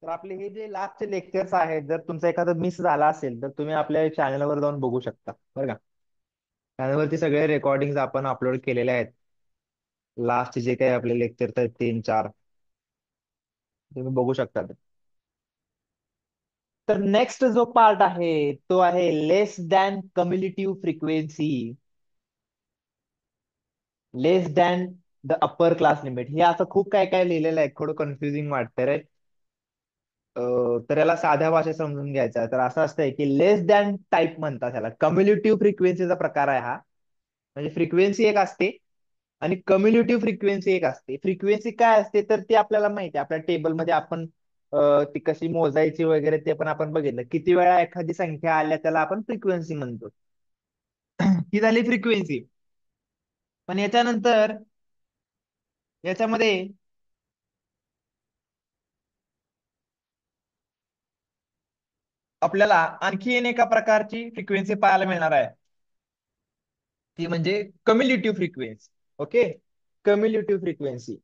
तर आपले हे जे लास्टचे लेक्चर्स आहेत, जर तुमचा एखादा मिस झाला असेल तर तुम्ही आपल्या चॅनलवर जाऊन बघू शकता बरं का. चॅनलवरती सगळे रेकॉर्डिंग आपण अपलोड केलेले आहेत. लास्ट जे काही आपले लेक्चर आहेत 3-4 तुम्ही बघू शकता ते. तर नेक्स्ट जो पार्ट आहे तो आहे less than cumulative frequency. Less than the upper class limit, हे असं खूप काय काय लिहिलेलं आहे, थोडं कन्फ्युजिंग वाटतं रे. तर याला साध्या भाषेत समजून घ्यायचं आहे, तर असं असतंय की लेस दॅन टाईप म्हणतात त्याला. कम्युलेटिव्ह फ्रिक्वेन्सीचा प्रकार आहे हा. म्हणजे फ्रिक्वेन्सी एक असते आणि कम्युलेटिव्ह फ्रिक्वेन्सी एक असते. फ्रिक्वेन्सी काय असते तर ती आपल्याला माहिती आहे, आपल्या टेबलमध्ये आपण ती कशी मोजायची वगैरे ते पण आपण बघितलं. किती वेळा एखादी संख्या आल्या त्याला आपण फ्रिक्वेन्सी म्हणतो. ही झाली फ्रिक्वेन्सी. पण याच्यानंतर याच्यामध्ये आपल्याला आणखी एका प्रकारची फ्रिक्वेन्सी पाहायला मिळणार आहे. ती म्हणजे कम्युलेटिव्ह फ्रिक्वेन्सी. ओके. कम्युलेटिव्ह फ्रिक्वेन्सी.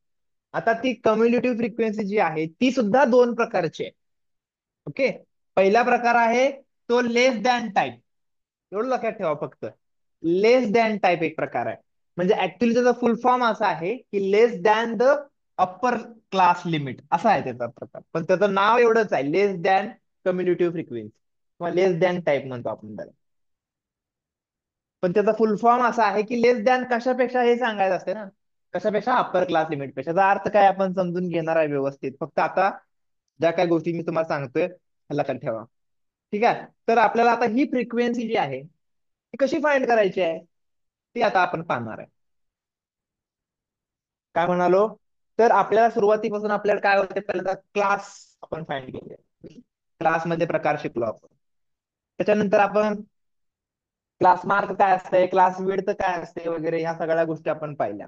आता ती कम्युलेटिव्ह फ्रिक्वेन्सी जी आहे ती सुद्धा दोन प्रकारची आहे. ओके. पहिला प्रकार आहे तो लेस दॅन टाईप. एवढं लक्षात ठेवा फक्त. लेस दॅन टाईप एक प्रकार आहे. म्हणजे ऍक्च्युली त्याचा फुल फॉर्म असा आहे की less than the upper class limit असा आहे त्याचा प्रकार. पण त्याचं नाव एवढंच आहे, लेस दॅन कम्युलेटिव्ह फ्रिक्वेन्सी किंवा लेस दॅन टाईप म्हणतो आपण त्याला. पण त्याचा फुल फॉर्म असा आहे की लेस दॅन कशापेक्षा हे सांगायचं असते ना. कशापेक्षा? अप्पर क्लास लिमिट पेक्षा. त्याचा अर्थ काय आपण समजून घेणार आहे व्यवस्थित. फक्त आता ज्या काही गोष्टी मी तुम्हाला सांगतोय लक्षात ठेवा. ठीक आहे. तर आपल्याला आता ही फ्रिक्वेन्सी जी आहे ती कशी फाइंड करायची आहे ती आता आपण पाहणार आहे. काय म्हणालो? तर आपल्याला सुरुवातीपासून आपल्याला काय होते, पहिल्यांदा क्लास आपण फाइंड केले. क्लासमध्ये प्रकार शिकलो आपण. त्याच्यानंतर आपण क्लास मार्क काय असते, क्लास विड्थ काय असते वगैरे ह्या सगळ्या गोष्टी आपण पाहिल्या.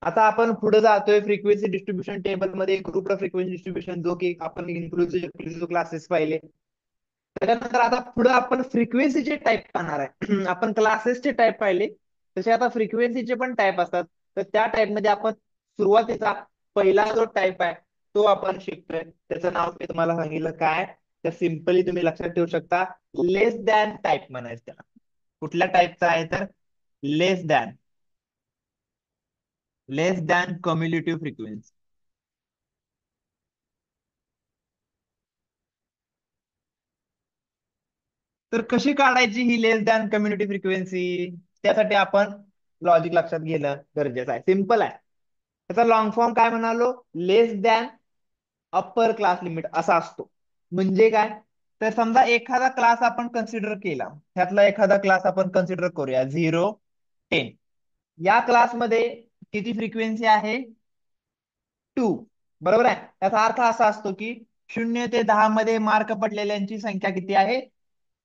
आता आपण पुढे जातोय फ्रिक्वेन्सी डिस्ट्रीब्युशन टेबल मध्ये, ग्रुप फ्रिक्वेन्सी डिस्ट्रीब्युशन जो की आपण इन्क्लुसिव्ह क्लासेस पाहिले. त्याच्यानंतर आता पुढे आपण फ्रिक्वेन्सीचे टाईप पाहणार आहे. आपण क्लासेसचे टाईप पाहिले, तसे आता फ्रिक्वेन्सीचे पण टाईप असतात. तर त्या टाईप मध्ये आपण सुरुवातीचा पहिला जो टाईप आहे तो आपण शिकतोय. त्याचं नाव मी तुम्हाला सांगितलं काय, तर सिम्पली तुम्ही लक्षात ठेवू शकता, लेस दॅन टाईप म्हणायचं त्याला. कुठल्या टाईपचा आहे तर लेस दॅन कम्युलेटिव्ह फ्रिक्वेन्सी. तर कशी काढायची ही लेस दॅन कम्युनिटी फ्रिक्वेन्सी, त्यासाठी आपण लॉजिक लक्षात घेणं गरजेचं आहे. सिम्पल आहे. त्याचा लॉंग फॉर्म काय म्हणालो, लेस दॅन अप्पर क्लास लिमिट असा असतो. म्हणजे काय, तर समजा एखादा क्लास आपण कन्सिडर केला, त्यातला एखादा क्लास आपण कन्सिडर करूया 0-10. या क्लासमध्ये किती फ्रिक्वेन्सी आहे? 2. बरोबर आहे. त्याचा अर्थ असा असतो की 0 ते 10 मध्ये मार्क पडलेल्यांची संख्या किती आहे?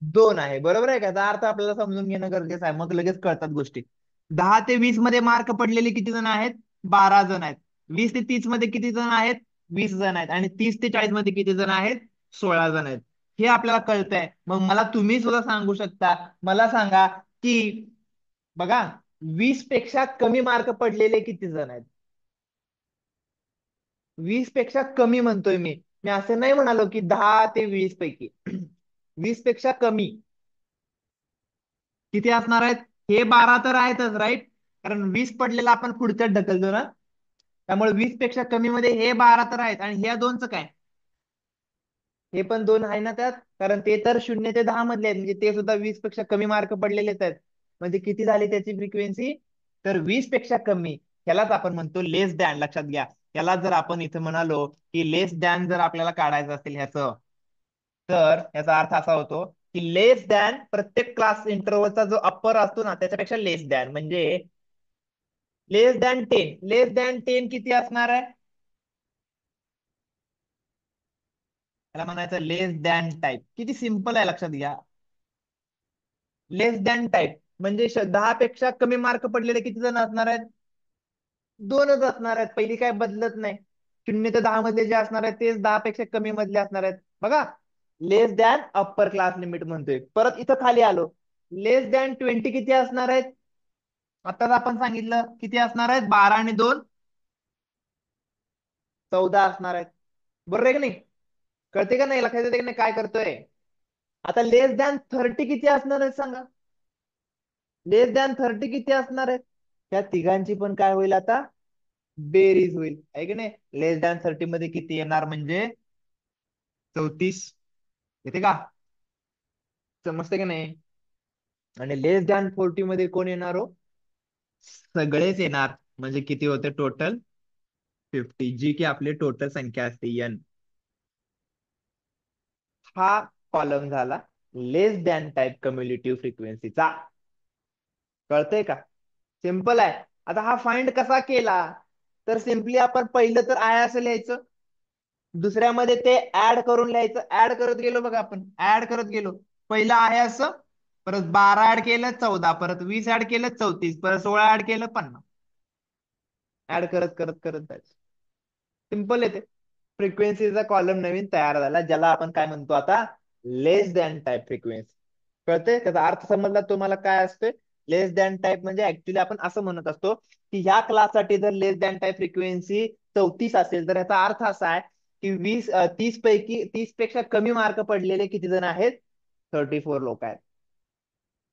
2 आहे. बरोबर आहे का? त्याचा अर्थ आपल्याला समजून घेणं गरजेचं आहे, मग लगेच कळतात गोष्टी. 10 ते 20 मध्ये मार्क पडलेले किती जण आहेत? 12 जण आहेत. 20 ते 30 मध्ये किती जण आहेत? 20 जण आहेत. आणि 30 ते 40 मध्ये किती जण आहेत? 16 जण आहेत. हे आपल्याला कळतंय. मग मला तुम्ही सुद्धा सांगू शकता, मला सांगा की बघा, 20 पेक्षा कमी मार्क पडलेले किती जण आहेत? 20 पेक्षा कमी म्हणतोय मी. मी असं नाही म्हणालो की 10 ते 20 पैकी. 20 पेक्षा कमी किती असणार आहेत? हे 12 तर आहेतच, राईट. कारण 20 पडलेला आपण पुढच्यात ढकलतो ना. त्यामुळे 20 पेक्षा कमी मध्ये हे 12 तर आहेत. आणि ह्या दोनचं काय? हे पण 2 आहे ना त्यात. कारण ते तर 0 ते 10 मधले आहेत, म्हणजे ते सुद्धा 20 पेक्षा कमी मार्क पडलेलेच आहेत. म्हणजे किती झाली त्याची फ्रिक्वेन्सी? तर 20 पेक्षा कमी. ह्यालाच आपण म्हणतो लेस दॅन. लक्षात घ्या. याला जर आपण इथं म्हणालो की लेस दॅन जर आपल्याला काढायचं असेल ह्याचं, तर याचा अर्थ असा होतो की लेस दॅन प्रत्येक क्लास इंटरव्हलचा जो अप्पर असतो ना त्याच्यापेक्षा लेस दॅन. म्हणजे लेस दॅन 10. लेस दॅन 10 किती असणार आहे? त्याला म्हणायचं लेस दॅन टाईप. किती सिंपल आहे, लक्षात घ्या. लेस दॅन टाईप म्हणजे 10 पेक्षा कमी मार्क पडलेले किती जण असणार आहेत? 2च असणार आहेत. पहिली काय बदलत नाही. 0 ते 10 मधले जे असणार आहेत तेच 10 पेक्षा कमी मधले असणार आहेत. बघा, लेस दॅन अप्पर क्लास लिमिट म्हणतोय. परत इथं खाली आलो, लेस दॅन 20 किती असणार आहेत? आताच आपण सांगितलं किती असणार आहेत? 12 आणि 2 14 असणार आहेत. बरोबर आहे की नाही? कळते का नाही? लक्षात येते की नाही काय करतोय? आता लेस दॅन 30 किती असणार आहे सांगा? लेस दॅन 30 किती असणार आहे? त्या तिघांची पण काय होईल आता? बेरीज होईल आहे की नाही? लेस दॅन 30 मध्ये किती येणार म्हणजे 34 येते का? समजते की नाही? आणि लेस दॅन 40 मध्ये कोण येणार हो? सगळेच येणार. म्हणजे किती होते टोटल? 50, जी की आपली टोटल संख्या असते एन. हा कॉलम झाला लेस दॅन टाइप कम्युलेटिव्ह फ्रिक्वेन्सीचा. कळतंय का? सिंपल आहे. आता हा फाइंड कसा केला? तर सिम्पली आपण पहिलं तर आहे असं लिहायचं, दुसऱ्यामध्ये ते ऍड करून लिहायचं. ऍड करत गेलो बघा, आपण ऍड करत गेलो. पहिलं आहे असं, परत 12 ऍड केलं 14, परत 20 ऍड केलं 34, परत 16 ऍड केलं 50. ऍड करत करत करत जायचं. सिंपल येते. फ्रिक्वेन्सीचा कॉलम नवीन तयार झाला, ज्याला आपण काय म्हणतो आता? लेस दॅन टाइप फ्रिक्वेन्सी. कळते? त्याचा अर्थ समजला तुम्हाला काय असते? लेस दॅन टाइप म्हणजे ऍक्च्युली आपण असं म्हणत असतो की ह्या क्लाससाठी जर लेस दॅन टाइप फ्रिक्वेन्सी 34 असेल तर याचा अर्थ असा आहे की 30 पैकी 30 पेक्षा कमी मार्क पडलेले किती जण आहेत? 34 लोक आहेत.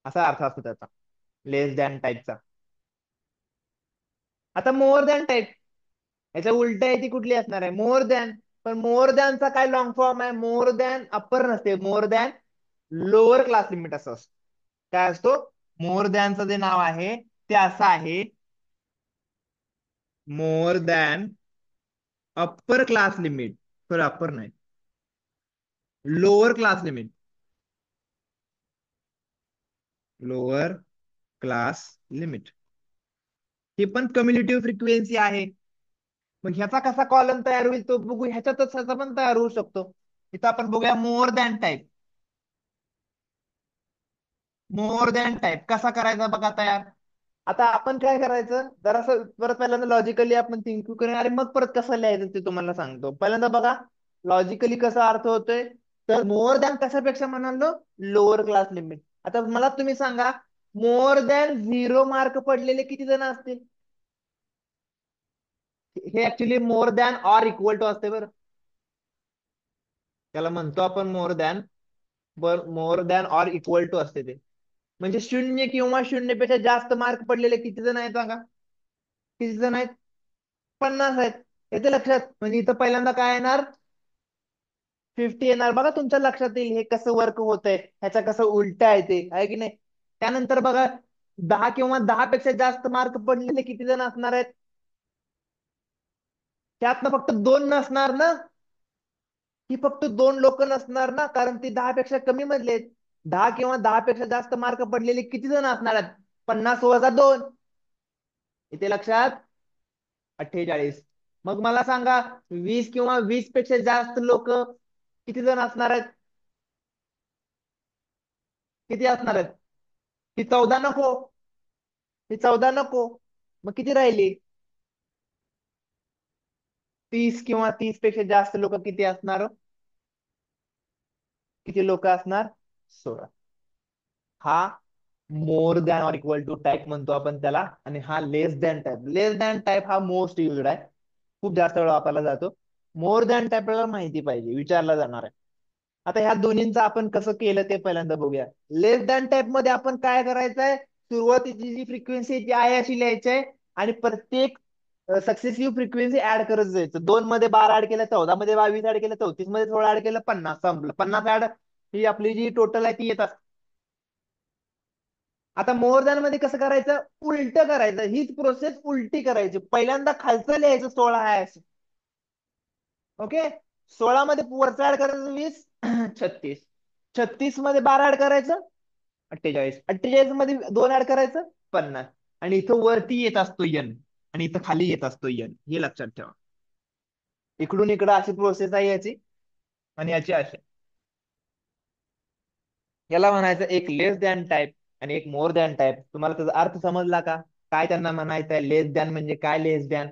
असा अर्थ असतो त्याचा लेस दॅन टाइपचा. आता मोर दॅन टाइप, याच्या उलट आहे ती कुठली असणार आहे? More than. पण मोर दॅनचा काय लॉंग फॉर्म आहे? मोर दॅन अप्पर नसते, more than lower class limit असं असतं. काय असतो? मोर दॅनचं जे नाव आहे ते असं आहे, more than upper class limit. Sorry, upper नाही, lower class limit. Lower class limit ही पण कम्युनिटिव्ह फ्रिक्वेन्सी आहे. मग ह्याचा कसा कॉलम तयार होईल तो बघू. ह्याच्यातच ह्याचा पण तयार होऊ शकतो. इथं आपण बघूया मोर दॅन टाइप. मोर दॅन टाइप कसा करायचा बघा तयार. आता आपण काय करायचं, जरासं परत पहिल्यांदा लॉजिकली आपण थिंक करूया आणि मग परत कसं लिहायचं ते तुम्हाला सांगतो. पहिल्यांदा बघा लॉजिकली कसा अर्थ होतोय. तर मोर दॅन कशापेक्षा म्हणालो? Lower class limit. आता मला तुम्ही सांगा, मोर दॅन 0 मार्क पडलेले किती जण असतील? हे actually more than or equal to असते बरं. त्याला म्हणतो आपण more than. More than or equal to असते ते. म्हणजे 0 किंवा 0 पेक्षा जास्त मार्क पडलेले किती जण आहेत सांगा? किती जण आहेत? 50 आहेत. येते लक्षात? म्हणजे इथं पहिल्यांदा काय येणार? 50 येणार. बघा तुमच्या लक्षात येईल हे कसं वर्क होतंय, ह्याचा कसं उलट आहे ते, आहे की नाही? त्यानंतर बघा 10 किंवा 10 पेक्षा जास्त मार्क पडलेले किती जण असणार आहेत? त्यातनं फक्त दोन नसणार ना? ही फक्त दोन लोक नसणार ना, कारण ती 10 पेक्षा कमी मधले आहेत. 10 किंवा 10 पेक्षा जास्त मार्क पडलेले किती जण असणार आहेत? 50 - 2. इथे लक्षात? 48. मग मला सांगा, 20 किंवा 20 पेक्षा जास्त लोक किती जण असणार आहेत? किती असणार आहेत? ही 14 नको. ही 14 नको. मग किती राहिली? 30 किंवा 30 पेक्षा जास्त लोक किती असणार? किती लोक असणार? 16. हा more than or equal to type म्हणतो आपण त्याला, आणि हा less than type. Less than type हा मोस्ट युज्ड आहे, खूप जास्त वेळा वापरला जातो. मोर दॅन टाईप आपल्याला माहिती पाहिजे, विचारला जाणार आहे. आता ह्या दोन्हींचं आपण कसं केलं ते पहिल्यांदा बघूया. लेस दॅन टाईप मध्ये आपण काय करायचंय? सुरुवातीची जी फ्रिक्वेन्सी ती आहे अशी लिहायची आहे, आणि प्रत्येक सक्सेसिव्ह फ्रिक्वेन्सी ऍड करत जायचं. 2 मध्ये 12 ऍड केलं, 14 मध्ये 22 ऍड केलं, 34 मध्ये 16 ऍड केलं, 50 संपलं. 50 ऍड ही आपली जी टोटल आहे ती येत असते. आता मोर दॅन मध्ये कसं करायचं? उलट करायचं. हीच प्रोसेस उलटी करायची. पहिल्यांदा खालचं लिहायचं 16 आहे असं. ओके. 16 मध्ये वरचं ऍड करायचं 20. 36. 36 मध्ये 12 ऍड करायचं 48. 48 मध्ये 2 ऍड करायचं 50. आणि इथं वरती येत असतो एन, आणि इथं खाली येत असतो एन, हे लक्षात ठेवा. इकडून इकडं अशी प्रोसेस आहे याची, आणि याची अशी. याला म्हणायचं एक लेस दॅन टाइप आणि एक मोर दॅन टाइप. तुम्हाला त्याचा अर्थ समजला का? काय त्यांना म्हणायचं आहे? लेस दॅन म्हणजे काय, लेस दॅन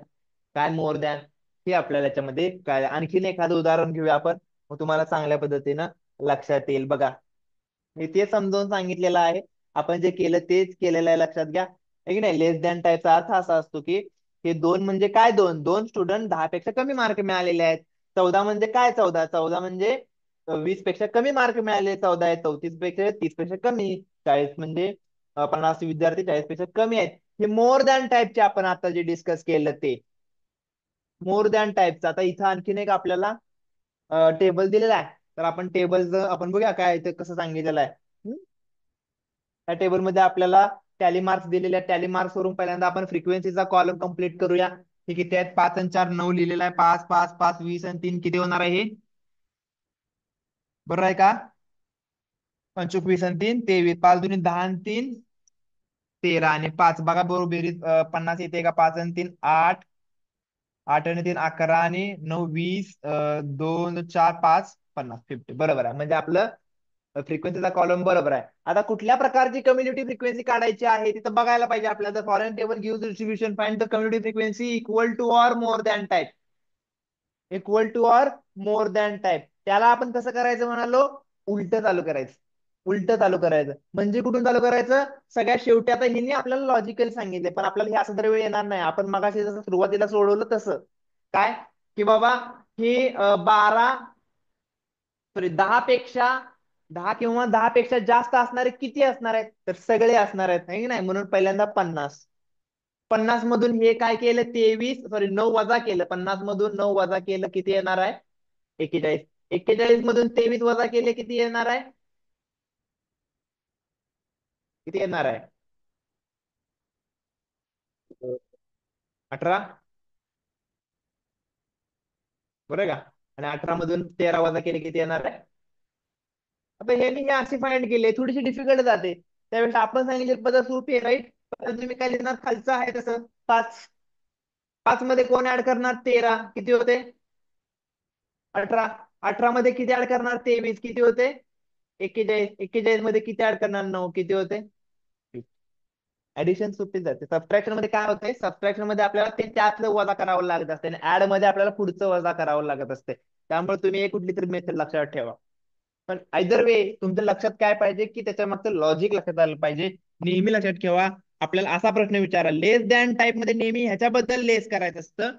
काय, मोर दॅन हे आपल्याला याच्यामध्ये काय. आणखीन एखादं उदाहरण घेऊया आपण, मग तुम्हाला चांगल्या पद्धतीनं लक्षात येईल. बघा मी ते समजावून सांगितलेलं आहे, आपण जे केलं तेच केलेलं आहे, लक्षात घ्या. है की नाही? लेस दॅन टाइपचा अर्थ असा असतो की हे दोन म्हणजे काय, दोन दोन स्टुडंट 10 पेक्षा कमी मार्क मिळालेले आहेत. 14 म्हणजे काय? 14 14 म्हणजे 20 पेक्षा कमी मार्क मिळाले. 14 आहे. 34 पेक्षा 30 पेक्षा कमी. 40 म्हणजे 50 विद्यार्थी 40 पेक्षा कमी आहेत. हे मोर दॅन टाईपचे आपण आता जे डिस्कस केलं ते मोर दॅन टाईपचं. आता इथं आणखीन एक आपल्याला टेबल दिलेला आहे. तर आपण टेबल आपण बघूया काय ते कसं सांगितलेलं आहे. त्या टेबलमध्ये आपल्याला टॅली मार्क्स दिलेले आहेत. टॅली मार्क्स वरून पहिल्यांदा आपण फ्रिक्वेन्सीचा कॉलम कंप्लीट करूया. हे किती आहेत? 5 आणि 4 9 लिहिलेला आहे. 5 5 5 20 आणि 3 किती होणार आहे? हे बरोबर आहे का? 25 20 आणि 3 23. 5 दुनी 10 आणि 3 13 आणि 5 बघा बरोबर बेरीज 50 येते का? 5 आणि 3 8 8 आणि 3 11 आणि 9 20 2 4 5 50 50 बरोबर आहे. म्हणजे आपलं फ्रिक्वेन्सीचा कॉलम बरोबर आहे. आता कुठल्या प्रकारची कम्युनिटी फ्रिक्वेन्सी काढायची आहे तिथं बघायला पाहिजे आपल्याला. Foreign table gives distribution find the community frequency equal to or more than type. Equal to or more than type त्याला आपण कसं करायचं म्हणालो? उलट चालू करायचं. उलट चालू करायचं म्हणजे कुठून चालू करायचं? सगळ्यात शेवटी. आता हिने आपल्याला लॉजिकल सांगितले पण आपल्याला हे असं दर वेळ येणार नाही. आपण मगाशी जसं सुरुवातीला सोडवलं तसं काय की बाबा हे 12 सॉरी 10 किंवा 10 पेक्षा जास्त असणारे किती असणार आहेत? तर सगळे असणार आहेत है की नाही. म्हणून पहिल्यांदा 50. 50 मधून हे काय केलं? 23 सॉरी 9 वजा केलं. 50 मधून 9 वजा केलं किती येणार आहे? 41. 41 मधून 23 वजा केले किती येणार आहे? किती येणार आहे? 18 बरोबर का? आणि 18 मधून 13 वजा केले किती येणार आहे? आता हे मी हे असे फाइंड केले थोडीशी डिफिकल्ट जाते. त्यावेळेस आपण सांगितले पद्धत सोपी आहे राईट. तुम्ही काय लिहिणार? खालचं आहे तसं 5. 5 मध्ये कोण ऍड करणार? 13 किती होते? 18. 18 मध्ये किती ऍड करणार? 23 किती होते? 41. 41 मध्ये किती ऍड करणार? 9 किती होते? ऍडिशन सोपी जाते. सबट्रॅक्शन मध्ये काय होतंय? सबट्रॅक्शन मध्ये आपल्याला ते त्यातलं वजा करावं लागत असते आणि ऍड मध्ये आपल्याला पुढचं वजा करावं लागत असते. त्यामुळे तुम्ही एक कुठली तरी मेथड लक्षात ठेवा. पण आयदर वे तुमच्या लक्षात काय पाहिजे की त्याच्या मागचं लॉजिक लक्षात आलं पाहिजे. नेहमी लक्षात ठेवा. आपल्याला असा प्रश्न विचारा लेस दॅन टाईप मध्ये नेहमी ह्याच्याबद्दल लेस करायचं असतं.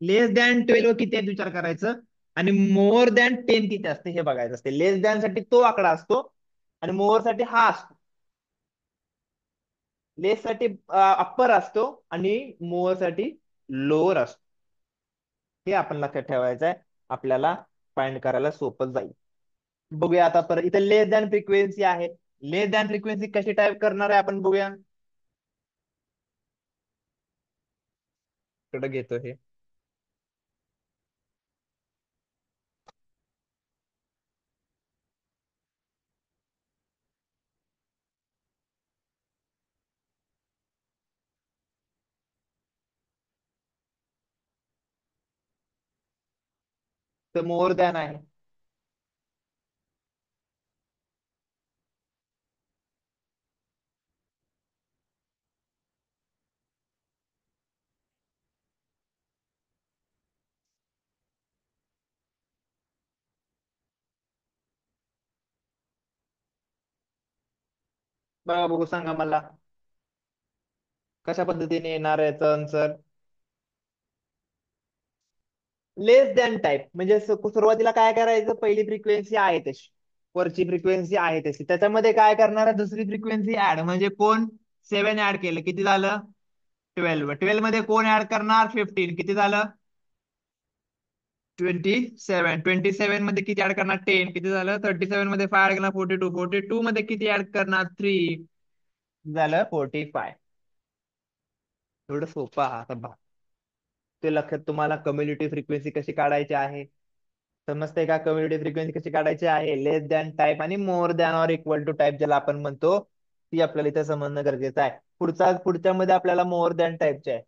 लेस दॅन 12 किती आहेत विचार करायचं. आणि मोर दॅन 10 किती असते हे बघायचं असते. लेस दॅन साठी तो आकडा असतो आणि मोर साठी हा असतो. लेस साठी अप्पर असतो आणि मोअर साठी लोअर असतो. हे आपण लक्षात ठेवायचं आहे. आपल्याला फाइंड करायला सोपं जाईल. बघूया आता परत इथे लेस दॅन फ्रिक्वेन्सी आहे. लेस दॅन फ्रिक्वेन्सी कशी टाईप करणार आहे आपण बघूया. कडे घेतो हे. तर मोर दॅन आहे. बघा बघू सांगा मला कशा पद्धतीने येणार आहे आन्सर. लेस दॅन टाईप म्हणजे सुरुवातीला काय करायचं? पहिली फ्रिक्वेन्सी आहे तशी वरची फ्रिक्वेन्सी आहे तशी त्याच्यामध्ये काय करणार आहे? दुसरी फ्रिक्वेन्सी ऍड म्हणजे कोण? 7 ऍड केलं किती झालं? 12. 12 मध्ये कोण ऍड करणार? 15 किती झालं? 27. 27 मध्ये किती ऍड करणार? 10 किती झालं? 37 मध्ये 5 ऍड करणार? 42. 42 मध्ये किती ऍड करणार? 3 झालं 45. एवढं सोपं आहे. आता ते लक्षात तुम्हाला कम्युनिटी फ्रिक्वेन्सी कशी काढायची आहे. समजते का? कम्युनिटी फ्रिक्वेन्सी कशी काढायची आहे. लेस दॅन टाईप आणि more than or equal to type ज्याला आपण म्हणतो ती आपल्याला इथे समजणं गरजेचं आहे. पुढच्या मध्ये आपल्याला मोर दॅन टाईपचे आहे.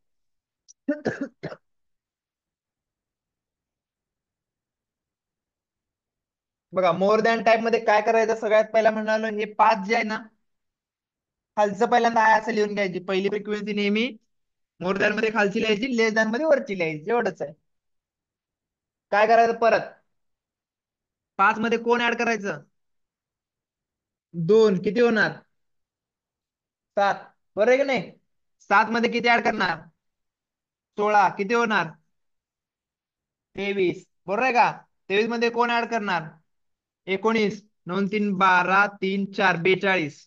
बघा मोर दॅन टाईप मध्ये काय करायचं? सगळ्यात पहिला म्हणालो हे 5 जे आहे ना खालचं पहिल्यांदा आहे असं लिहून घ्यायची. पहिली फ्रिक्वेन्सी नेहमी मोर दॅन मध्ये खालची लिहायची. लेस दॅन मध्ये वरची लिहायची. एवढंच आहे. काय करायचं परत? 5 मध्ये कोण ऍड करायचं? 2 किती होणार? 7 बरोबर आहे की नाही? 7 मध्ये किती ऍड करणार? 16 किती होणार? 23 बरोबर आहे का? 23 मध्ये कोण ऍड करणार? 19, 9 3 12 3 4 42.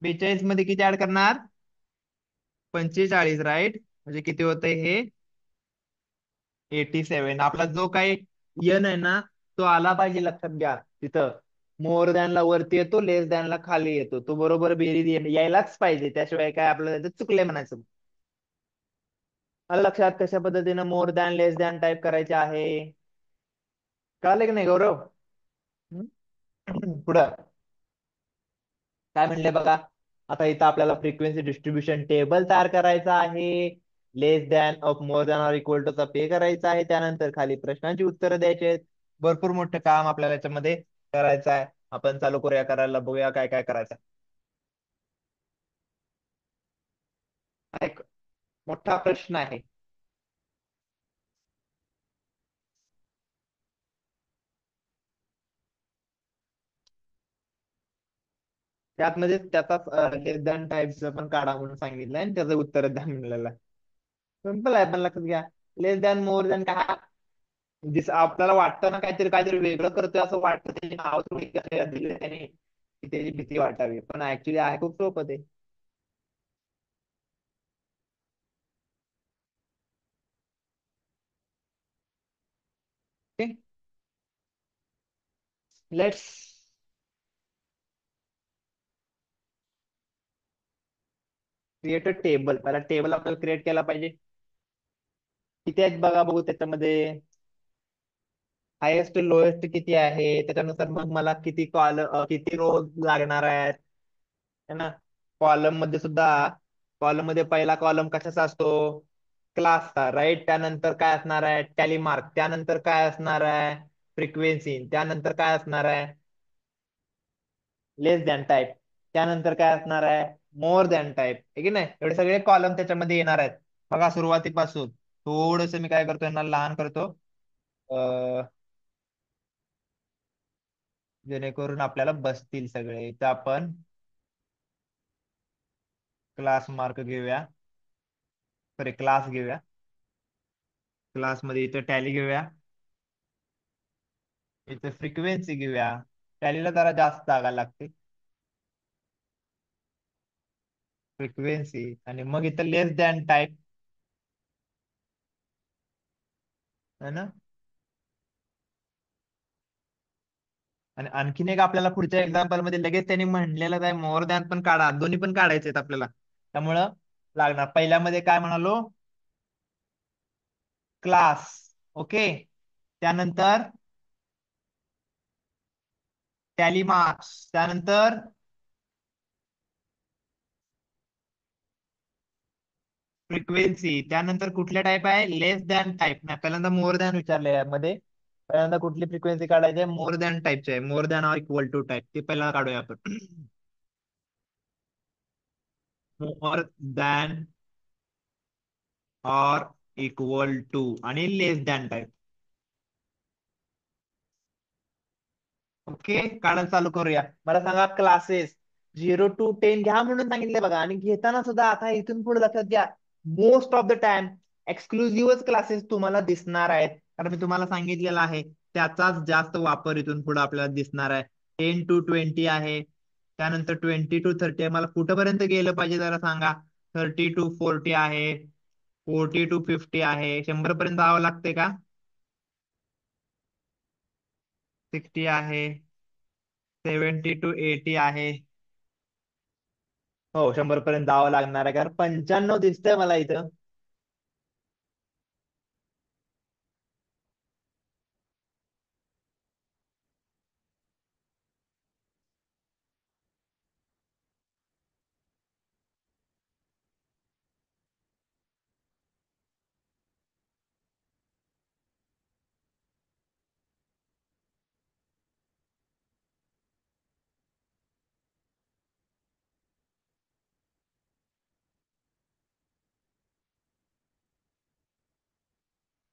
42 मध्ये किती ऍड करणार? 45, राईट. म्हणजे किती होतंय हे? 87. आपला जो काही यन आहे ना, तो आला पाहिजे लक्षात घ्या तिथं. मोर दॅनला वरती येतो, लेस दॅनला खाली येतो. तो बरोबर बेरीज यायलाच पाहिजे, त्याशिवाय काय आपलं त्याचं चुकलंय म्हणायचं. आलं लक्षात कशा पद्धतीनं मोर दॅन लेस दॅन टाईप करायचे आहे? कळालं की नाही गौरव? हम्म? पुढं काय म्हणले बघा. आता इथं आपल्याला फ्रिक्वेन्सी डिस्ट्रीब्युशन टेबल तयार करायचा आहे. Less than of more than or equal to चा पे करायचा आहे. त्यानंतर खाली प्रश्नांची उत्तरं द्यायची आहेत. भरपूर मोठं काम आपल्याला याच्यामध्ये करायचं आहे. आपण चालू करूया करायला, बघूया काय काय करायचं आहे. हा एक मोठा प्रश्न आहे. त्यातमध्ये त्याचा लेस दॅन टाईपचं पण काढा म्हणून सांगितलंय आणि त्याचं उत्तर द्या म्हणलेलं आहे. सिम्पल आहे, पण लक्षात घ्या. लेस दॅन मोर दॅन काय, जिस आपल्याला वाटतं ना काहीतरी काहीतरी वेगळं करतोय असं वाटतं, त्याची नाव थोडी दिली त्याने की त्याची भीती वाटावी, पण ऍक्च्युली आहे खूप सोपं ते. Let's create a table. पहिला टेबल आपल्याला क्रिएट केला पाहिजे. किती आहेत बघा, बघू त्याच्यामध्ये. हायेस्ट लोएस्ट किती आहे, त्याच्यानुसार मग मला किती रो लागणार आहेत, है ना. कॉलम मध्ये सुद्धा, कॉलम मध्ये पहिला कॉलम कशाचा असतो? क्लासचा, राईट. त्यानंतर काय असणार आहे? Tally mark. त्यानंतर काय असणार आहे? फ्रिक्वेन्सी. त्यानंतर काय असणार आहे? Less than type. त्यानंतर काय असणार आहे? मोर दॅन टाईप, आहे की नाही. एवढे सगळे कॉलम त्याच्यामध्ये येणार आहेत. बघा सुरुवातीपासून थोडस मी काय करतो, यांना लहान करतो, अं, जेणेकरून आपल्याला बसतील सगळे. इथं आपण क्लास मार्क घेऊया, सॉरी क्लास घेऊया. क्लास मध्ये इथं टॅली घेऊया, इथं फ्रिक्वेन्सी घेऊया. टॅलीला जरा जास्त जागा लागते, फ्रिक्वेन्सी. आणि मग इथं लेस दॅन टाईप, है ना. आणि आणखीन एक आपल्याला पुढच्या एक्झाम्पल मध्ये लगेच त्यांनी म्हणलेलं आहे, मोर दॅन पण काढा, दोन्ही पण काढायचे आहेत आपल्याला. त्यामुळं लागणार. पहिल्यामध्ये काय म्हणालो? क्लास. ओके. त्यानंतर टॅली मार्क्स. त्यानंतर फ्रिक्वेन्सी. त्यानंतर कुठल्या टाईप आहे? Less than type. नाही, पहिल्यांदा मोर दॅन विचारले यामध्ये. पहिल्यांदा कुठली फ्रिक्वेन्सी काढायची आहे? मोर दॅन टाईपची आहे. More than or equal to type, ते पहिला काढूया आपण. More than or equal to आणि लेस दॅन टाईप. ओके, काढायला चालू करूया. मला सांगा क्लासेस 0 to 10 घ्या म्हणून सांगितले बघा. आणि घेताना सुद्धा आता इथून पुढे लक्षात घ्या, मोस्ट ऑफ द टाइम एक्सक्लुझिव्हच क्लासेस तुम्हाला दिसणार आहेत. कारण मी तुम्हाला सांगितलेलं आहे, त्याचाच जास्त वापर इथून पुढे आपल्याला दिसणार आहे. 10 to 20 आहे. त्यानंतर 20 to 30. मला कुठपर्यंत गेलं पाहिजे जरा सांगा. 30 to 40 आहे. 40 to 50 आहे. 100 पर्यंत जावं लागते का? 60 आहे. 70 to 80 आहे. हो, 100 पर्यंत जावं लागणार आहे, कारण 95 दिसतंय मला इथं.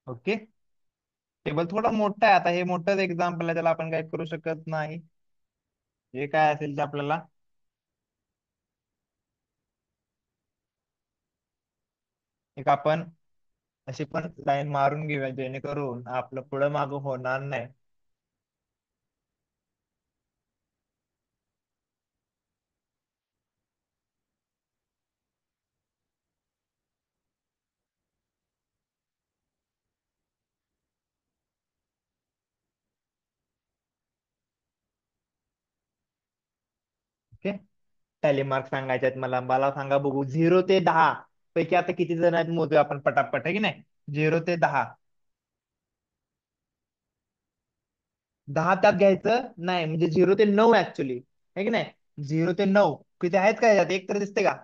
ओके. टेबल थोडं मोठं आहे. आता हे मोठंच एक्झाम्पल आहे, त्याला आपण काही करू शकत नाही. जे काय असेल ते आपल्याला एक आपण अशी पण लाईन मारून घेऊया जेणेकरून आपलं पुढं मागं होणार नाही. ओके. टॅली मार्क सांगायचे आहेत मला. मला सांगा बघू, 0 ते 10 पैकी आता किती जण आहेत मोजूया आपण पटापट, आहे की नाही? 0 ते 10. 10 त्यात घ्यायचं नाही, म्हणजे 0 ते 9 ऍक्च्युली, आहे की नाही? 0 ते 9 किती आहेत का यात? एक तर दिसते का?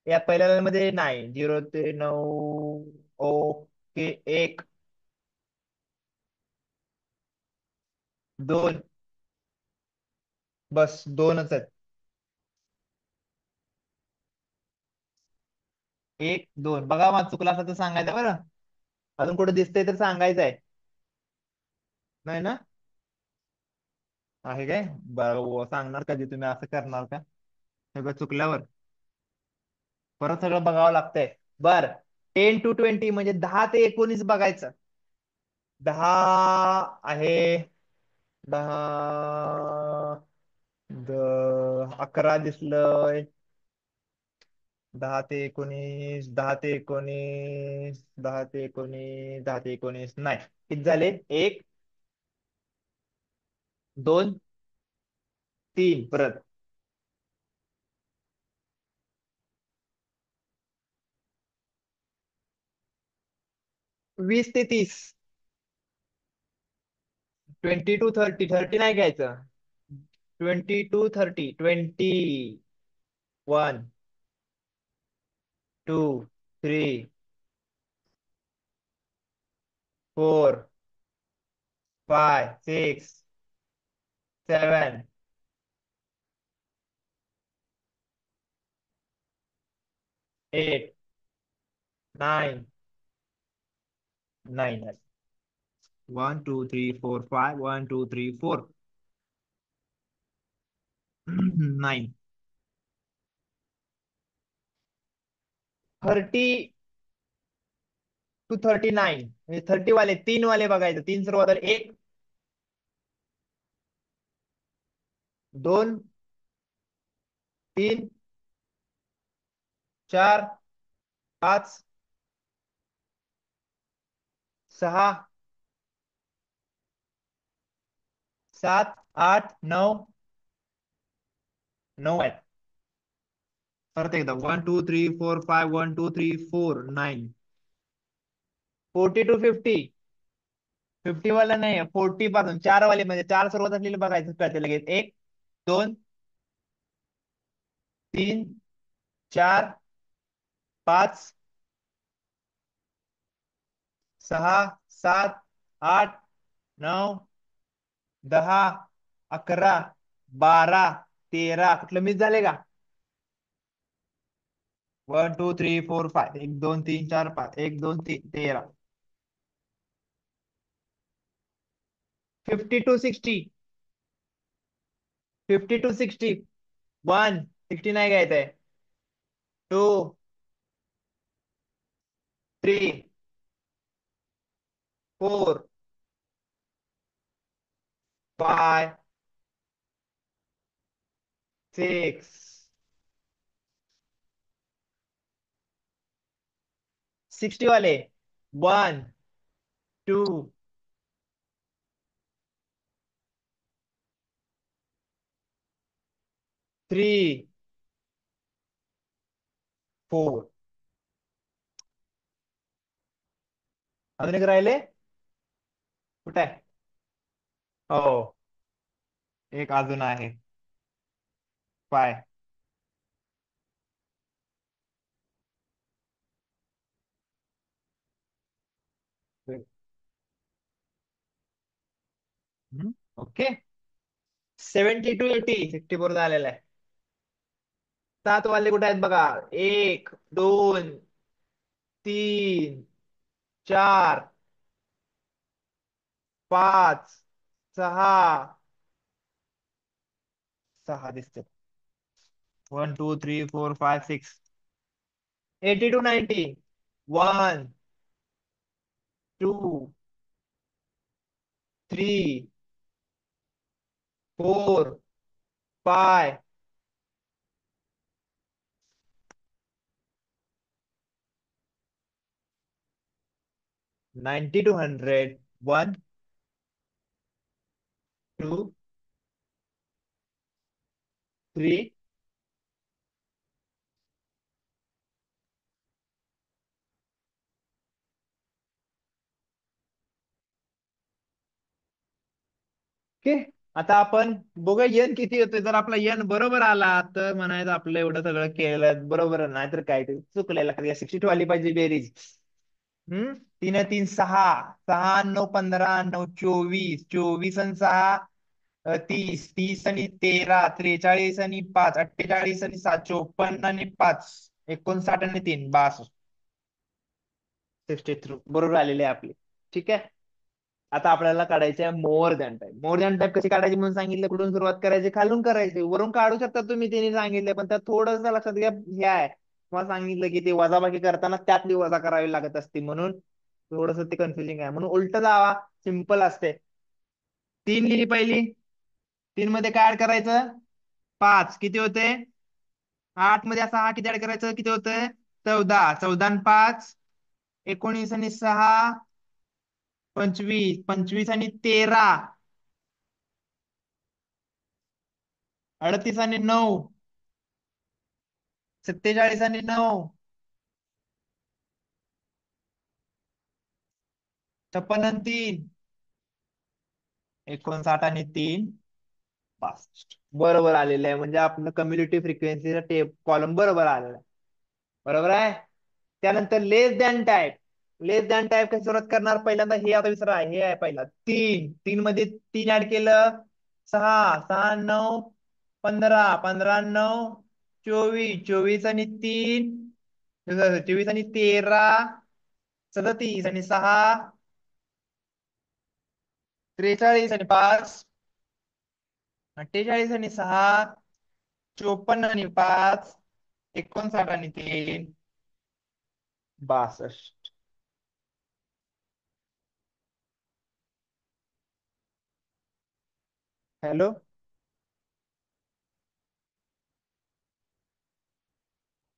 या पहिल्या line मध्ये नाही. 0 ते 9. ओके. एक, दोन, बस दोनच आहेत. एक, दोन. बघा, मग चुकला असं तर सांगायचं बरं. अजून कुठे दिसतंय तर सांगायचं आहे. नाही ना? आहे काय? बरं, सांगणार कधी तुम्ही, असं करणार का सगळं चुकल्यावर? परत सगळं बघावं लागतंय. बर. 10 to 20 म्हणजे 10 ते 19 बघायचं. 10 आहे. 10, 11 दिसलंय. 10 ते 19, 10 ते 19, 10 ते 19, 10 ते 19 नाही. किती झाले? एक, दोन, तीन. परत 20 ते 30. 20 to 30. 30 नाही घ्यायचं. 20 to 30. 21, 2, 3, 4, 5, 6, 7, 8, 9. 9. 1, 2, 3, 4, 5. 1, 2, 3, 4. 9. 30 to 39 म्हणजे 30 वाले, 3 वाले बघायचं. तीन सुरुवात झाली. एक, दोन, तीन, चार, पाच, सहा, सात, आठ, नऊ. 9 आहेत. परत एकदा. 1, 2, 3, 4, 5. 1, 2, 3, 4, 9. 40 to 50. 50 वाला नाही, 40 पासून 4 वाले, म्हणजे चार सुरुवात असलेले बघायचं कळते लगेच. एक, दोन, तीन, चार, पाच, सहा, सात, आठ, 9, 10, 11, 12, 13. कुठलं मिस झाले का? 1, 2, 3, 4, 5. 1, 2, 3, 4, 5. 1, 2, 3, 13. 50 to 60. 50 to 60. 1, 60 नाही घ्यायचंय. 2, 3, 4, 5, 6. 60 वाले. 1, 2, 3, 4. अजून एक राहिले. कुठे आहे? हो, एक अजून आहे. पाय. ओके. 70 to 80. 64 झालेला आहे. 7 वाले कुठे आहेत बघा? एक, दोन, तीन, चार, पाच, सहा. सहा दिसते. 1, 2, 3, 4, 5, 6. 80 to 90. 1, two, three, four, five, 90 to 100, 1, 2, 3, okay. आता आपण बघूया एन किती येतोय. जर आपला एन बरोबर आला तर म्हणायचं आपलं एवढं सगळं केलं बरोबर आहे. नाही तर काय ते चुकलेलं. 62 आली पाहिजे बेरीज. 3 3 6, 6 9 15 9 24, 24 आणि 6 30, 30 आणि 13, 43 आणि 5 48 आणि 7 54 आणि 5 59 आणि 3 62. 63 बरोबर आलेले आहे आपले. ठीक आहे. आता आपल्याला काढायचे आहे more than type. More than type कशी काढायची म्हणून सांगितलं. कुठून सुरुवात करायची? खालून करायची. वरून काढू शकता तुम्ही, त्यांनी सांगितले, पण त्यात थोडंसं लक्षात घ्या. हे आहे, तुम्हाला सांगितलं की ते वजाबाकी करताना त्यातली वजा करावी लागत असते, म्हणून थोडस ते कन्फ्युजिंग आहे. म्हणून उलट जावा, सिंपल असते. 3 लिहिली पहिली. 3 मध्ये काय ऍड करायचं? 5. किती होते? 8 मध्ये असा हा किती ऍड करायचं? किती होतंय? 14. 14 आणि 5 19 आणि 6 25. 25 आणि 13 38 आणि 9 47 आणि 9 56 आणि 3 59 आणि 3 65. बरोबर आलेलं आहे. म्हणजे आपलं कम्युनिटी फ्रिक्वेन्सीचा टेप कॉलम बरोबर आलेला आहे. बरोबर आहे. त्यानंतर लेस than type. Less than type कशी सुरुवात करणार? पहिल्यांदा हे आता विसरा, हे आहे पहिला 3. 3 मध्ये 3 ऍड केलं. 6. 6 9 15. 15 9 24. 24 आणि 3 24 आणि 13 37 आणि 6 43 आणि 5 48 आणि 6 54 आणि 5 59 आणि 3 62. हॅलो.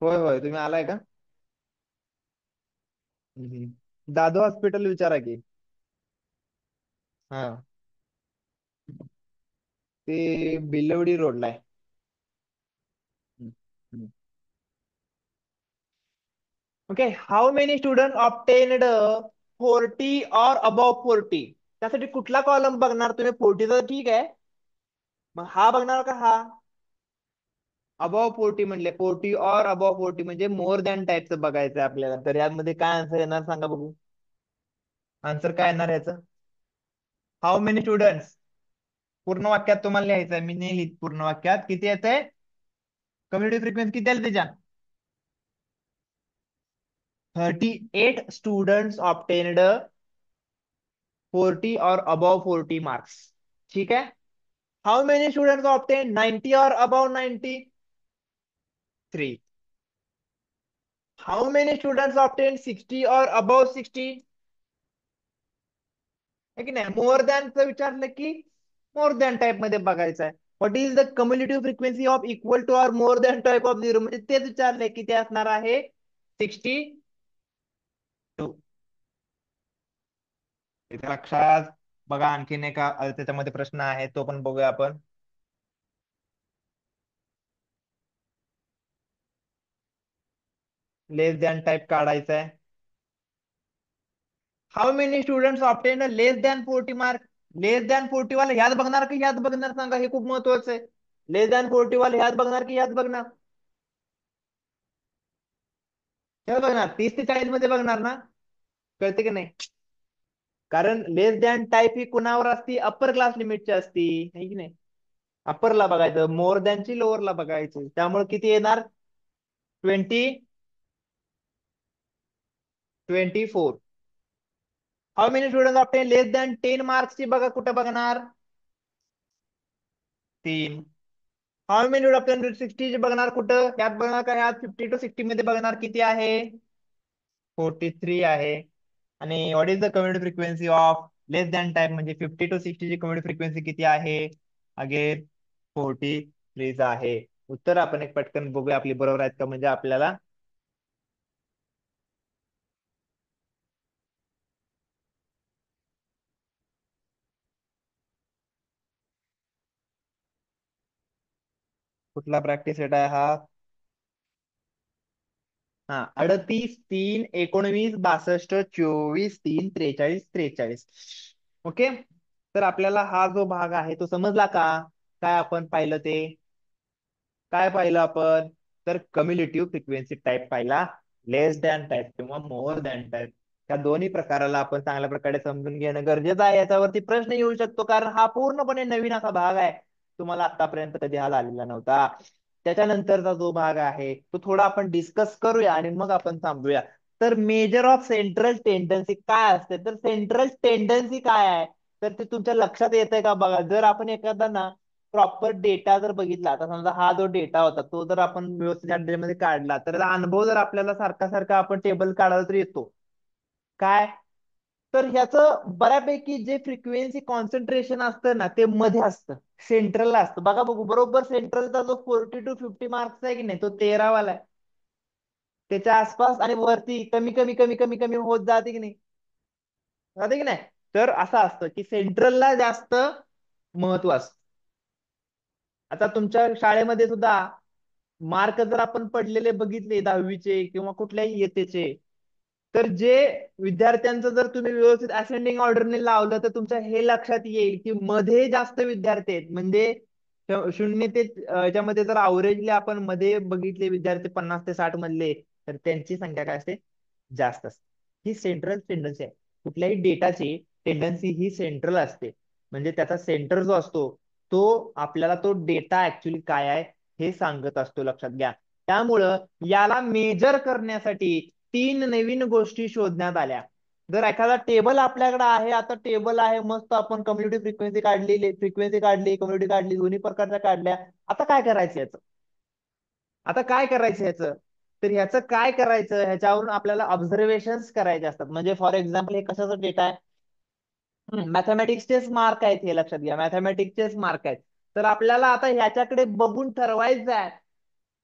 होय होय, तुम्ही आलाय का? हम्म. दादू हॉस्पिटल विचारा की. हा. ते बिलवडी रोडला आहे. हम्म. हम्म. Okay. How many student obtained 40 or above 40? त्यासाठी कुठला कॉलम बघणार तुम्ही? 40 तर ठीक आहे, मग हा बघणार का हा? अबाव 40 म्हणले, 40 or above 40 म्हणजे मोर दॅन टाईपचं बघायचं आपल्याला. तर यामध्ये काय आन्सर येणार सांगा बघू. आन्सर काय येणार याचं? How many students. पूर्ण वाक्यात तुम्हाला लिहायचं आहे, मी नाही लिहित पूर्ण वाक्यात. किती येतंय? कम्युनिटी फ्रिक्वेन्सी किती आली त्याच्या? 38 students obtained 40 or above 40 marks. ठीक है. How many students obtain 90 or above 90? 3. How many students obtain 60 or above 60? है की नाही? मोर दॅन विचारलं की मोर दॅन टाइप मध्ये बघायचं आहे. What is the cumulative frequency of equal to or more than type of 0? म्हणजे तेच विचारलंय की ते असणार आहे 62. इथे लक्षात बघा. आणखीन एका त्याच्यामध्ये प्रश्न आहे, तो पण बघूया आपण. लेस दॅन टाइप काढायचा आहे. How many students obtain less than 40 mark? Less than 40 वाले ह्यात बघणार की ह्यात बघणार सांगा, हे खूप महत्वाचं आहे. लेस दॅन 40 वाले ह्यात बघणार की ह्यात बघणार? ह्यात बघणार. 30 ते 40 मध्ये बघणार ना? कळते की नाही? कारण लेस दॅन टाईप ही कुणावर असती? अप्पर क्लास लिमिटची असती, है की नाही? अप्परला बघायचं, मोर दॅनची लोअरला बघायची. त्यामुळे किती येणार? 24. How many student obtain less than 10 मार्क्सची बघा, कुठं बघणार? 3. हाऊ मेनी ऑप्टेन 60 बघणार कुठं? यात बघणार का ह्यात? 50 to 60 मध्ये बघणार. किती आहे? 43 आहे. आणि what is the community frequency of less than type, म्हणजे 50 to 60 ची कम्युनिटी फ्रिक्वेन्सी किती आहे? अगेन 43 आहे. उत्तर आपण एक पटकन बघूया आपली बरोबर आहेत का, म्हणजे आपल्याला कुठला प्रॅक्टिस सेट आहे हा? हा, 38, 3, 19, 62, 24, 3, 43, 43. ओके. तर आपल्याला हा जो भाग आहे तो समजला का? काय आपण पाहिलं ते? काय पाहिलं आपण? तर कम्युलेटिव्ह फ्रिक्वेन्सी टाईप पाहिला, लेस दॅन टाईप किंवा मोर दॅन टाईप. त्या दोन्ही प्रकाराला आपण चांगल्या प्रकारे समजून घेणं गरजेचं आहे. याच्यावरती प्रश्न येऊ शकतो, कारण हा पूर्णपणे नवीन असा भाग आहे, तुम्हाला आतापर्यंत कधी हा आलेला नव्हता. त्याच्यानंतरचा जो भाग आहे तो थोडा आपण डिस्कस करूया आणि मग आपण थांबूया. तर मेजर ऑफ सेंट्रल टेंडन्सी काय असते? तर सेंट्रल टेंडन्सी काय आहे, तर ते तुमच्या लक्षात येतंय का बघा. जर आपण एखादा ना प्रॉपर डेटा जर बघितला, आता समजा हा जो डेटा होता तो जर आपण व्यवस्थित मध्ये काढला, तर त्याचा अनुभव जर आपल्याला सारखा सारखा आपण टेबल काढायला तर येतो काय? तर ह्याचं बऱ्यापैकी जे फ्रिक्वेन्सी कॉन्सन्ट्रेशन असतं ना ते मध्ये असतं, सेंट्रलला असतं. बघा बघू, बरोबर सेंट्रलचा जो 40 to 50 मार्क्स आहे की नाही, तो 13 वाला आहे. त्याच्या आसपास आणि वरती कमी कमी कमी कमी कमी होत जाते की नाही, जाते की नाही. तर असं असतं की सेंट्रलला जास्त महत्व असतं. आता तुमच्या शाळेमध्ये सुद्धा मार्क जर आपण पडलेले बघितले 10वीचे किंवा कुठल्याही इयत्तेचे, तर जे विद्यार्थ्यांचं जर तुम्ही व्यवस्थित असेंडिंग ऑर्डरने लावलं तर तुमच्या हे लक्षात येईल की मध्ये जास्त विद्यार्थी आहेत. म्हणजे 0 ते याच्यामध्ये जर अवरेजली आपण मध्ये बघितले विद्यार्थी 50 ते 60 मधले, तर त्यांची संख्या काय असते? जास्त असते. ही सेंट्रल टेंडन्सी आहे. कुठल्याही डेटाची टेंडन्सी ही सेंट्रल असते. म्हणजे त्याचा सेंटर जो असतो तो आपल्याला तो डेटा ऍक्च्युली काय आहे हे सांगत असतो, लक्षात घ्या. त्यामुळं याला मेजर करण्यासाठी 3 नवीन गोष्टी शोधण्यात आल्या. जर एखादा टेबल आपल्याकडे आहे, आता टेबल आहे मस्त, आपण कम्युनिटी फ्रिक्वेन्सी काढली, फ्रिक्वेन्सी काढली, कम्युनिटी काढली, दोन्ही प्रकारच्या काढल्या. आता काय करायचं याचं? आता काय करायचं ह्याचं? तर ह्याचं काय करायचं, ह्याच्यावरून आपल्याला ऑब्झर्वेशन्स करायचे असतात. म्हणजे फॉर एक्झाम्पल हे कशाचा डेटा आहे? मॅथमॅटिक्सचेच मार्क आहेत, हे लक्षात घ्या, मॅथमॅटिक्सचेच मार्क आहेत. तर आपल्याला आता ह्याच्याकडे बघून ठरवायचं आहे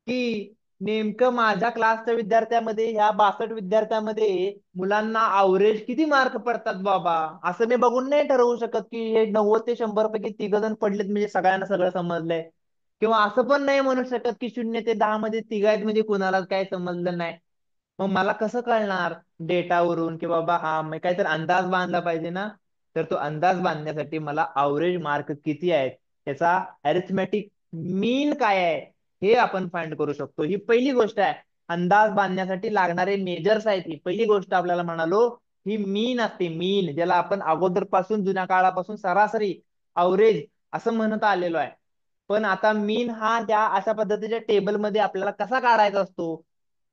की नेमकं माझ्या क्लासच्या विद्यार्थ्यामध्ये, ह्या 62 विद्यार्थ्यामध्ये मुलांना अवरेज किती मार्क पडतात बाबा. असं मी बघून नाही ठरवू शकत की हे 90 ते 100 पैकी 3 जण पडलेत म्हणजे सगळ्यांना सगळं समजलंय. किंवा असं पण नाही म्हणू शकत की 0 ते 10 मध्ये तिघ आहेत म्हणजे कुणाला काय समजलं नाही. मग मला कसं कळणार डेटावरून की बाबा हा, मग काहीतरी अंदाज बांधला पाहिजे ना. तर तो अंदाज बांधण्यासाठी मला अवरेज मार्क किती आहेत, त्याचा अरिथमेटिक मीन काय आहे, हे आपण फाइंड करू शकतो. ही पहिली गोष्ट आहे. अंदाज बांधण्यासाठी लागणारे मेजर्स आहेत. ही पहिली गोष्ट आपल्याला म्हणालो, ही मीन असते, मीन, ज्याला आपण अगोदर पासून जुन्या काळापासून सरासरी, अवरेज असं म्हणत आलेलो आहे. पण आता मीन हा त्या अशा पद्धतीच्या टेबलमध्ये आपल्याला कसा काढायचा असतो,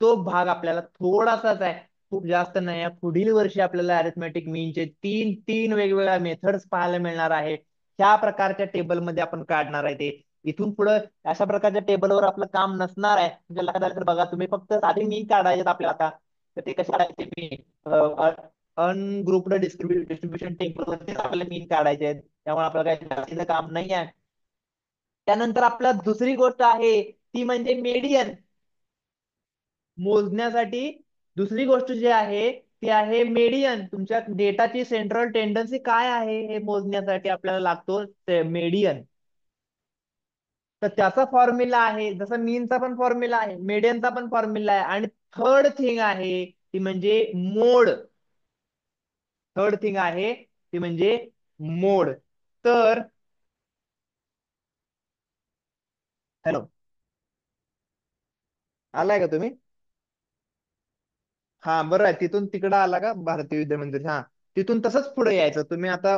तो भाग आपल्याला थोडासाच आहे, खूप जास्त नाही आहे. पुढील वर्षी आपल्याला अरिथमेटिक मीनचे तीन तीन वेगवेगळ्या मेथड्स पाहायला मिळणार आहे. ह्या प्रकारच्या टेबलमध्ये आपण काढणार आहे ते. इथून पुढे अशा प्रकारच्या टेबलवर आपलं काम नसणार आहे. म्हणजे लक्षात आलं तर बघा, तुम्ही फक्त साधे मीन काढायचे आपल्याला आता. तर ते कसे काढायचे? मीन अनग्रुप्ड डिस्ट्रीब्युशन टेबलवरतीच आपल्याला मीन काढायचे आहेत. त्यामुळे आपल्याला काही जास्तीचं काम नाही आहे. त्यानंतर आपल्याला दुसरी गोष्ट आहे ती म्हणजे मेडियन मोजण्यासाठी. दुसरी गोष्ट जी आहे ती आहे मेडियन. तुमच्या डेटाची सेंट्रल टेंडन्सी काय आहे हे मोजण्यासाठी आपल्याला लागतो मेडियन. तर त्याचा फॉर्म्युला आहे, जसं मीनचा पण फॉर्म्युला आहे, मेडियनचा पण फॉर्म्युला आहे. आणि थर्ड थिंग आहे ती म्हणजे मोड. थर्ड थिंग आहे ती म्हणजे मोड. तर हॅलो, आलाय का तुम्ही? हा बरं आहे. तिथून तिकडं आला का भारतीय विद्या मंदिर? हा, तिथून तसंच पुढे यायचं तुम्ही. आता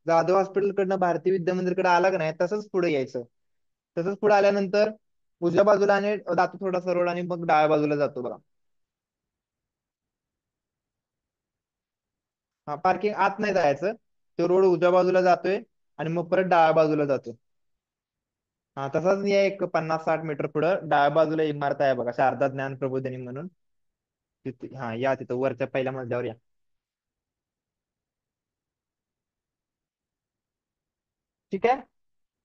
जाधव हॉस्पिटल कडनं भारतीय विद्या मंदिरकडे आला का नाही, तसंच पुढे यायचं. तसंच पुढे आल्यानंतर उजव्या बाजूला आणि जातो थोडा सरळ आणि मग डाव्या बाजूला जातो बघा. हा, पार्किंग आत नाही जायचं. तो रोड उजव्या बाजूला जातोय आणि मग परत डाव्या बाजूला जातो. हा, तसाच या एक 50-60 मीटर पुढं डाव्या बाजूला इमारत आहे बघा, शारदा ज्ञान प्रबोधिनी म्हणून. तिथे, हा या, तिथं वरच्या पहिल्या मजल्यावर या. ठीक आहे.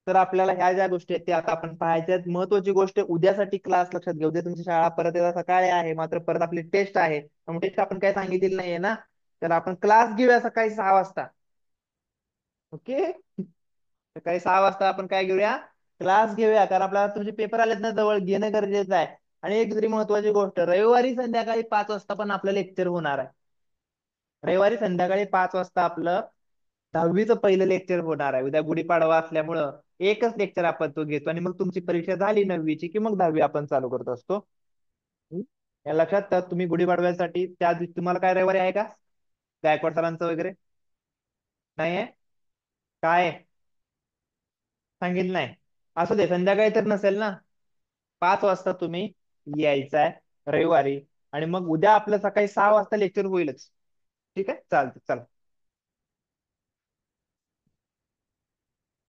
तर आपल्याला ह्या ज्या गोष्टी आहेत त्या आता आपण पाहायच्या आहेत. महत्वाची गोष्ट उद्यासाठी क्लास लक्षात घेऊ. उद्या तुमची शाळा परत येतात सकाळी आहे, मात्र परत आपली टेस्ट आहे. मग टेस्ट आपण काय सांगितलेलं नाहीये ना, तर आपण क्लास घेऊया सकाळी 6 वाजता. ओके. सकाळी 6 वाजता आपण काय घेऊया, क्लास घेऊया, कारण आपल्याला तुमचे पेपर आलेत ना जवळ, घेणं गरजेचं आहे. आणि एक दुसरी महत्वाची गोष्ट, रविवारी संध्याकाळी 5 वाजता पण आपलं लेक्चर होणार आहे. रविवारी संध्याकाळी 5 वाजता आपलं 10वीचं पहिलं लेक्चर होणार आहे. उद्या गुढीपाडवा असल्यामुळं एकच लेक्चर आपण तो घेतो, आणि मग तुमची परीक्षा झाली 9वीची की मग 10वी आपण चालू करत असतो. हम्म? या लक्षात तर तुम्ही गुढीपाडव्यासाठी त्या दिवशी तुम्हाला काय रविवारी आहे का, गायकवाड सरांचं वगैरे नाही आहे? काय आहे? सांगितलं नाही. असू दे, संध्याकाळी तर नसेल ना. 5 वाजता तुम्ही यायचं आहे रविवारी, आणि मग उद्या आपलं सकाळी 6 वाजता लेक्चर होईलच. ठीक आहे, चालतं, चला.